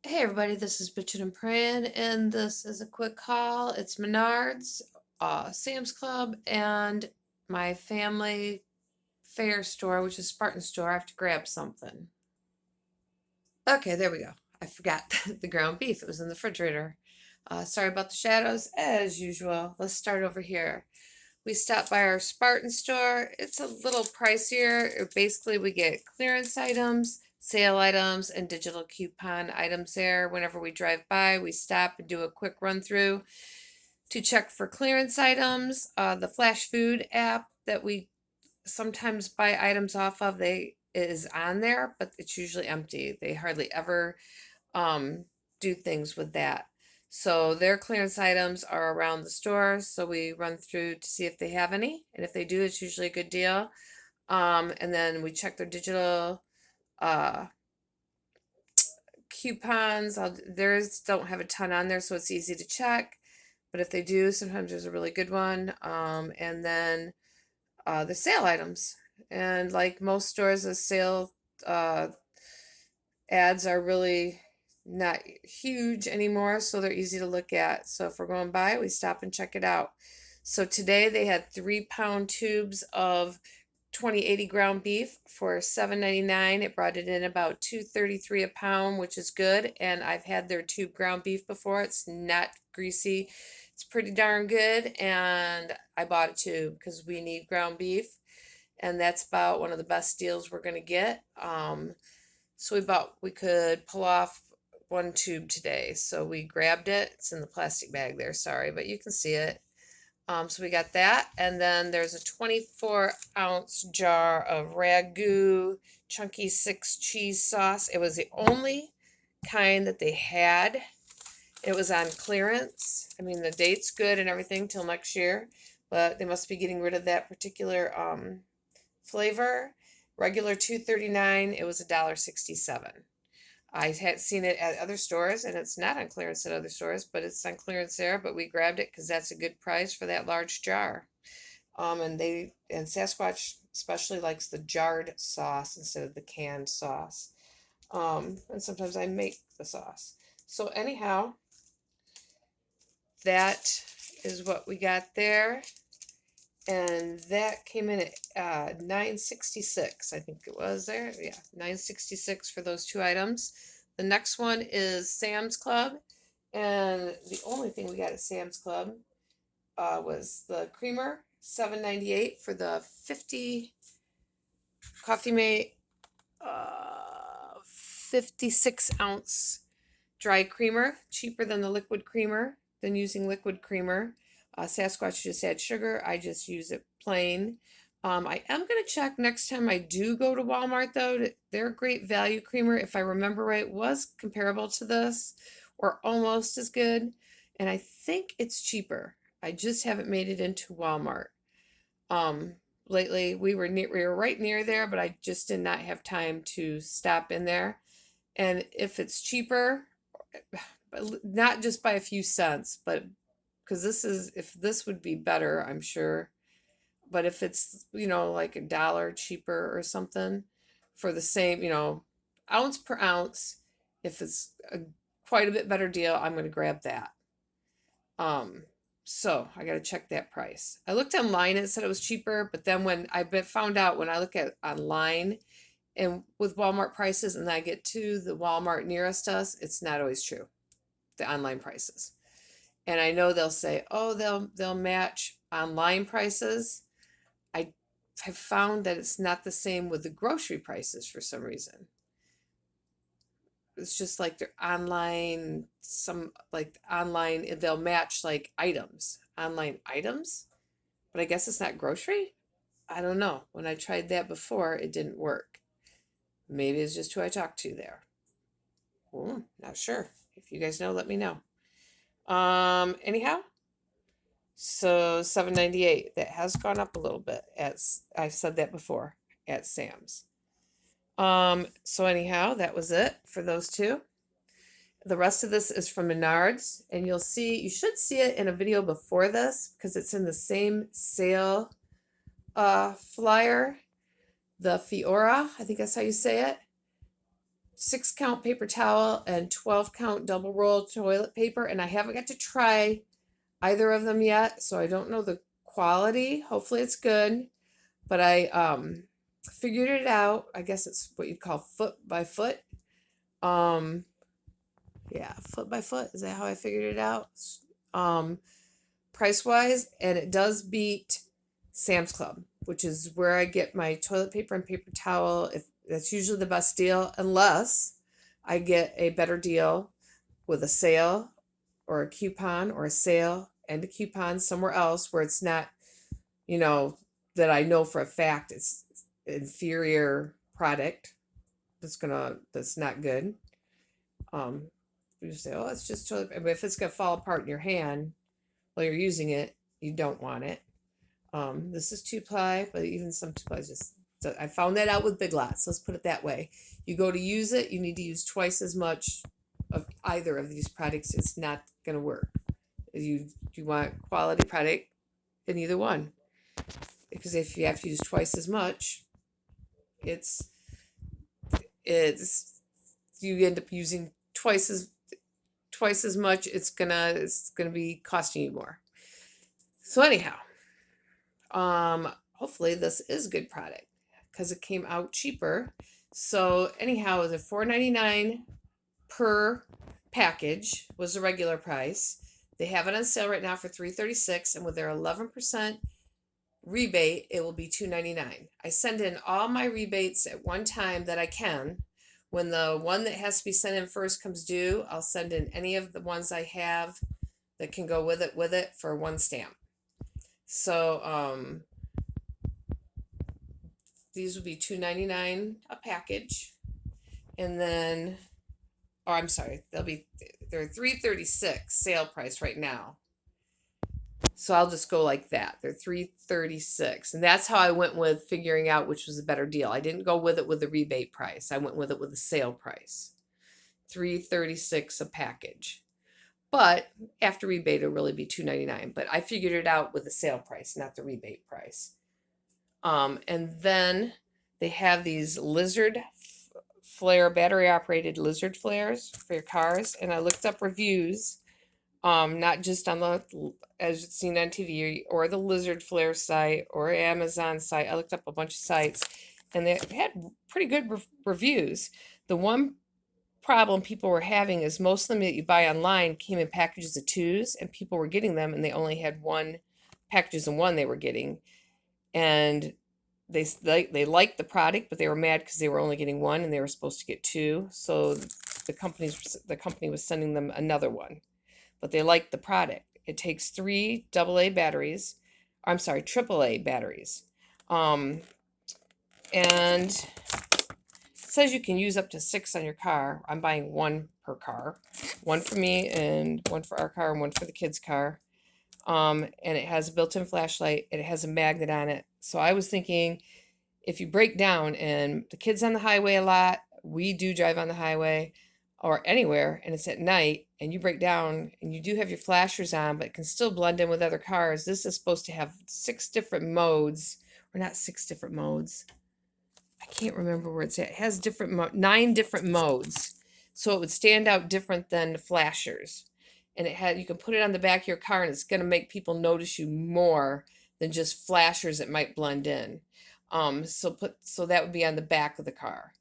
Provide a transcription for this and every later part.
Hey everybody, this is Bitchin' and Praying, and this is a quick call. It's Menards, Sam's Club, and my family fair store, which is Spartan store. I have to grab something. Okay, there we go. I forgot the ground beef. It was in the refrigerator. Sorry about the shadows, as usual. Let's start over here. We stopped by our Spartan store. It's a little pricier. Basically, we get clearance items, sale items, and digital coupon items there. Whenever we drive by, we stop and do a quick run through to check for clearance items. The Flash Food app that we sometimes buy items off of, they is on there, but it's usually empty. They hardly ever do things with that. So their clearance items are around the store, so we run through to see if they have any, and if they do, it's usually a good deal. And then we check their digital uh, coupons. Theirs don't have a ton on there, so it's easy to check. But if they do, sometimes there's a really good one. And then the sale items. And like most stores, the sale uh, ads are really not huge anymore, so they're easy to look at. So if we're going by, we stop and check it out. So today they had 3 pound tubes of 2080 ground beef for $7.99. It brought it in about $2.33 a pound, which is good. And I've had their tube ground beef before. It's not greasy. It's pretty darn good. And I bought a tube because we need ground beef. And that's about one of the best deals we're going to get. So we could pull off one tube today. So we grabbed it. It's in the plastic bag there, sorry, but you can see it. So we got that. And then there's a 24-ounce jar of Ragu Chunky 6 cheese sauce. It was the only kind that they had. It was on clearance. I mean, the date's good and everything till next year, but they must be getting rid of that particular flavor. Regular $2.39. It was $1.67. I had seen it at other stores, and it's not on clearance at other stores, but it's on clearance there. But we grabbed it because that's a good price for that large jar. And Sasquatch especially likes the jarred sauce instead of the canned sauce. And sometimes I make the sauce. So anyhow, that is what we got there, and that came in at $9.66. I think it was there. Yeah, $9.66 for those two items. The next one is Sam's Club, and the only thing we got at Sam's Club was the creamer, $7.98 for the 50 Coffee Mate 56-ounce dry creamer, cheaper than the liquid creamer, than using liquid creamer. Sasquatch just add sugar. I just use it plain. I am going to check next time I do go to Walmart, though. Their great value creamer, if I remember right, was comparable to this or almost as good. And I think it's cheaper. I just haven't made it into Walmart. Lately, we were right near there, but I just did not have time to stop in there. And if it's cheaper, but not just by a few cents, but because if this would be better, I'm sure. But if it's, like $1 cheaper or something for the same, ounce per ounce, if it's quite a bit better deal, I'm going to grab that. So I got to check that price. I looked online and it said it was cheaper, but then when found out when I look at online and with Walmart prices and I get to the Walmart nearest us, it's not always true, the online prices. And I know they'll say, oh, they'll match online prices. I have found that it's not the same with the grocery prices for some reason. It's just like they're online, they'll match like items, online items, but I guess it's not grocery. I don't know. When I tried that before, it didn't work. Maybe it's just who I talked to there. Not sure. If you guys know, let me know. Anyhow, so $7.98. That has gone up a little bit. As I've said that before at Sam's. So anyhow, that was it for those two. The rest of this is from Menards, and you should see it in a video before this because it's in the same sale flyer. The Fiora, I think that's how you say it. 6 count paper towel and 12 count double roll toilet paper, and I haven't got to try either of them yet, so I don't know the quality. Hopefully it's good, but I figured it out. I guess it's what you'd call foot by foot. Um, yeah, foot by foot. Is that how I figured it out? Um, Price wise, and it does beat Sam's Club, which is where I get my toilet paper and paper towel. If that's usually the best deal, unless I get a better deal with a sale or a coupon or a sale and a coupon somewhere else where it's not, that I know for a fact it's inferior product that's not good. Um, you say, oh, it's just toilet paper. But if it's gonna fall apart in your hand while you're using it, you don't want it. This is 2-ply, but even some 2-ply just. So I found that out with Big Lots. Let's put it that way. You go to use it, you need to use twice as much of either of these products. It's not going to work. You want quality product in either one, because if you have to use twice as much, it's you end up using twice as much. It's gonna be costing you more. So anyhow, hopefully this is a good product because it came out cheaper. So anyhow, the $4.99 per package was the regular price. They have it on sale right now for $3.36, and with their 11% rebate, it will be $2.99. I send in all my rebates at one time that I can. When the one that has to be sent in first comes due, I'll send in any of the ones I have that can go with it for one stamp. So these would be $2.99 a package, and then, oh, I'm sorry, they're $3.36 sale price right now. So I'll just go like that. They're $3.36, and that's how I went with figuring out which was a better deal. I didn't go with it with the rebate price. I went with it with the sale price. $3.36 a package. But after rebate, it'll really be $2.99. But I figured it out with the sale price, not the rebate price. And then they have these lizard flare, battery operated lizard flares for your cars. And I looked up reviews, not just on the, as it's seen on TV, or the lizard flare site or Amazon site. I looked up a bunch of sites, and they had pretty good reviews. The one problem people were having is most of them that you buy online came in packages of 2s, and people were getting them and they only had packages of 1 they were getting, and they liked the product, but they were mad because they were only getting 1 and they were supposed to get 2. So the company was sending them another one, but they liked the product. It takes 3 AA batteries. I'm sorry, AAA batteries, and it says you can use up to 6 on your car. I'm buying 1 per car, 1 for me and 1 for our car and 1 for the kids' car. And it has a built-in flashlight. It has a magnet on it. So I was thinking, if you break down, and the kids on the highway a lot, we do drive on the highway or anywhere, and it's at night, and you break down and you do have your flashers on, but it can still blend in with other cars. This is supposed to have 6 different modes, or not 6 different modes. I can't remember where it's at. It has 9 different modes, so it would stand out different than the flashers. And you can put it on the back of your car, and it's going to make people notice you more than just flashers that might blend in. So that would be on the back of the car.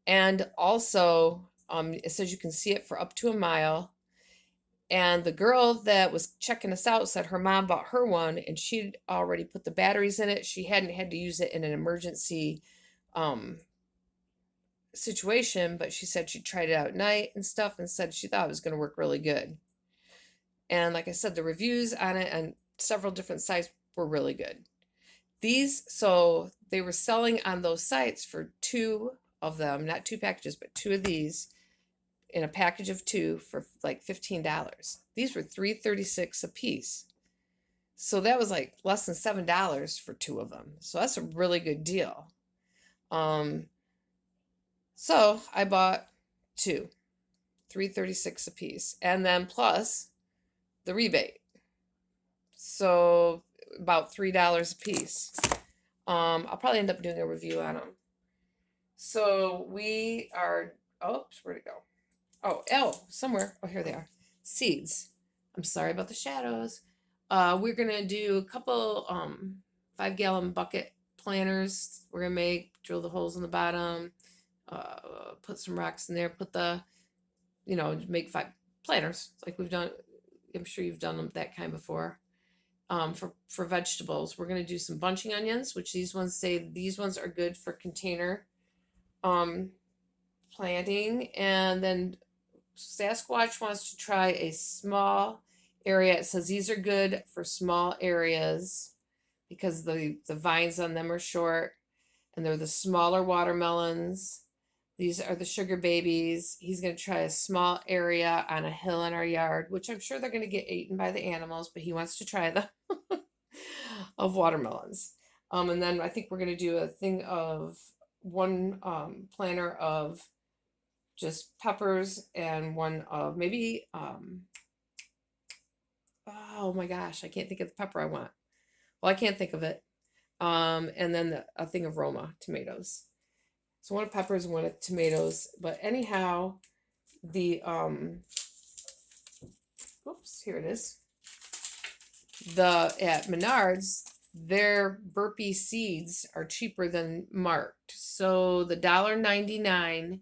And also, it says you can see it for up to a mile. And the girl that was checking us out said her mom bought her one, and she'd already put the batteries in it. She hadn't had to use it in an emergency situation, but she said she tried it out at night and stuff, and said she thought it was going to work really good. And like I said, the reviews on it on several different sites were really good. So they were selling on those sites for 2 of them, not 2 packages, but 2 of these in a package of 2 for like $15. These were $3.36 a piece. So that was like less than $7 for 2 of them. So that's a really good deal. So I bought 2, $3.36 a piece, and then plus the rebate. So about $3 a piece. I'll probably end up doing a review on them. So we are Oops, where'd it go? Somewhere. Oh, here they are. Seeds. I'm sorry about the shadows. We're gonna do a couple 5-gallon bucket planters. We're gonna drill the holes in the bottom, put some rocks in there, put the, make 5 planters like we've done. I'm sure you've done that kind before. For vegetables, we're gonna do some bunching onions, which these ones are good for container um planting, and then Sasquatch wants to try a small area. It says these are good for small areas because the vines on them are short, and they're the smaller watermelons. These are the sugar babies. He's going to try a small area on a hill in our yard, which I'm sure they're going to get eaten by the animals, but he wants to try them of watermelons. And then I think we're going to do a thing of one planter of just peppers and one of maybe oh my gosh, I can't think of the pepper I want. Well, I can't think of it. And then a thing of Roma tomatoes. So one of peppers and one of tomatoes. But anyhow, the oops, here it is. The at Menards, their burpee seeds are cheaper than marked. So the $1.99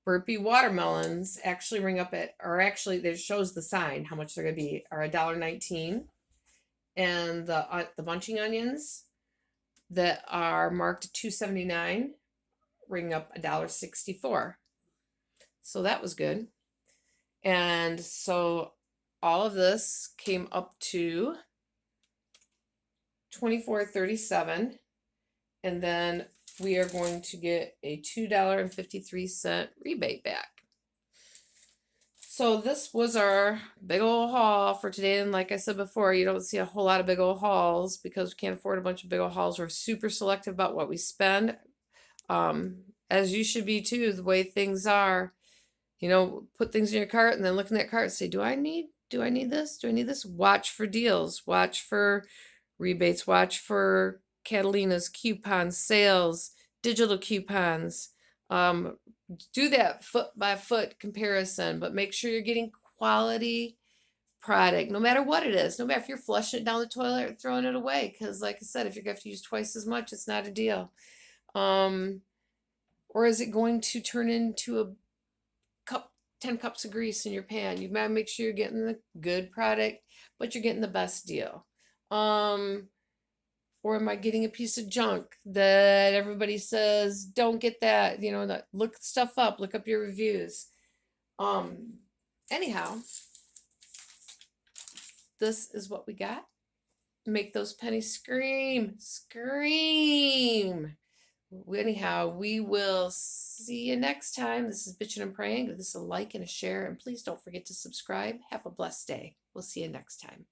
burpee watermelons actually ring up at, or actually it shows the sign how much they're going to be, are $1.19, and the bunching onions that are marked at $2.79 ring up $1.64. So that was good. And so all of this came up to $24.37, and then we are going to get a $2.53 rebate back. So this was our big old haul for today. And like I said before, you don't see a whole lot of big old hauls because we can't afford a bunch of big old hauls. We're super selective about what we spend, as you should be too, the way things are. Put things in your cart and then look in that cart and say, do I need this? Do I need this? Watch for deals. Watch for rebates. Watch for Catalina's coupons, sales, digital coupons. Do that foot by foot comparison, but make sure you're getting quality product, no matter what it is. No matter if you're flushing it down the toilet or throwing it away, because like I said, if you're going to have to use twice as much, it's not a deal. Or is it going to turn into a 10 cups of grease in your pan? You gotta make sure you're getting the good product, but you're getting the best deal. Or am I getting a piece of junk that everybody says don't get that? Look stuff up, look up your reviews. Anyhow, this is what we got. Make those pennies scream. Anyhow, we will see you next time. This is Bitchin' and Praying. Give this a like and a share, and please don't forget to subscribe. Have a blessed day. We'll see you next time.